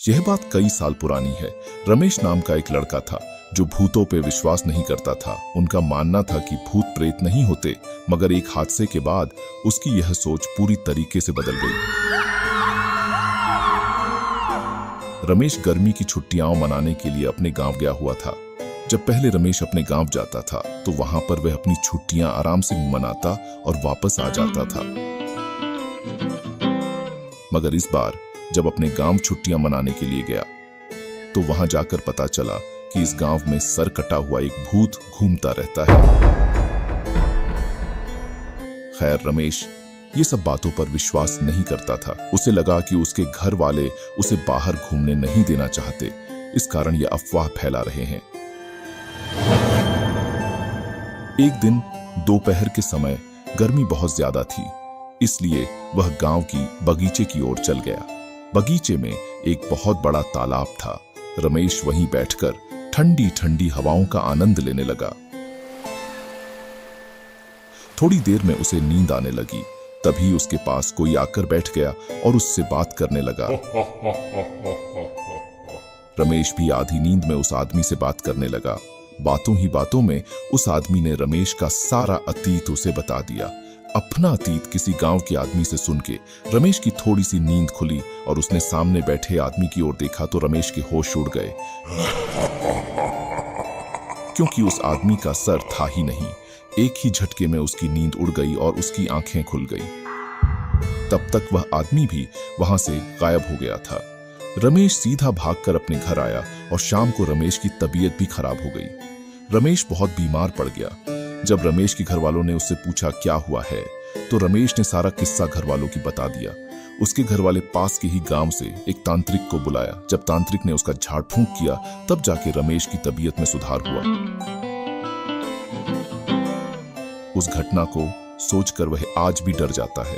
यह बात कई साल पुरानी है। रमेश नाम का एक लड़का था जो भूतों पे विश्वास नहीं करता था। उनका मानना था कि भूत प्रेत नहीं होते, मगर एक हादसे के बाद उसकी यह सोच पूरी तरीके से बदल गई। रमेश गर्मी की छुट्टियां मनाने के लिए अपने गांव गया हुआ था। जब पहले रमेश अपने गांव जाता था तो वहां पर वह अपनी छुट्टियां आराम से मनाता और वापस आ जाता था। मगर इस बार जब अपने गांव छुट्टियां मनाने के लिए गया तो वहां जाकर पता चला कि इस गांव में सर कटा हुआ एक भूत घूमता रहता है। खैर, रमेश ये सब बातों पर विश्वास नहीं करता था। उसे लगा कि उसके घर वाले उसे बाहर घूमने नहीं देना चाहते, इस कारण ये अफवाह फैला रहे हैं। एक दिन दोपहर के समय गर्मी बहुत ज्यादा थी, इसलिए वह गांव की बगीचे की ओर चल गया। बगीचे में एक बहुत बड़ा तालाब था। रमेश वहीं बैठकर ठंडी ठंडी हवाओं का आनंद लेने लगा। थोड़ी देर में उसे नींद आने लगी। तभी उसके पास कोई आकर बैठ गया और उससे बात करने लगा। रमेश भी आधी नींद में उस आदमी से बात करने लगा। बातों ही बातों में उस आदमी ने रमेश का सारा अतीत उसे बता दिया। अपना अतीत किसी गांव के आदमी से सुन के रमेश की थोड़ी सी नींद खुली और उसने सामने बैठे आदमी की ओर देखा तो रमेश के होश उड़ गए, क्योंकि उस आदमी का सर था ही नहीं। एक ही झटके में उसकी नींद उड़ गई और उसकी आंखें खुल गई। तब तक वह आदमी भी वहां से गायब हो गया था। रमेश सीधा भागकर अपने घर आया और शाम को रमेश की तबीयत भी खराब हो गई। रमेश बहुत बीमार पड़ गया। जब रमेश के घर वालों ने उससे पूछा क्या हुआ है, तो रमेश ने सारा किस्सा घर वालों की बता दिया। उसके घर वाले पास के ही गांव से एक तांत्रिक को बुलाया। जब तांत्रिक ने उसका झाड़ फूंक किया, तब जाके रमेश की तबीयत में सुधार हुआ। उस घटना को सोचकर वह आज भी डर जाता है।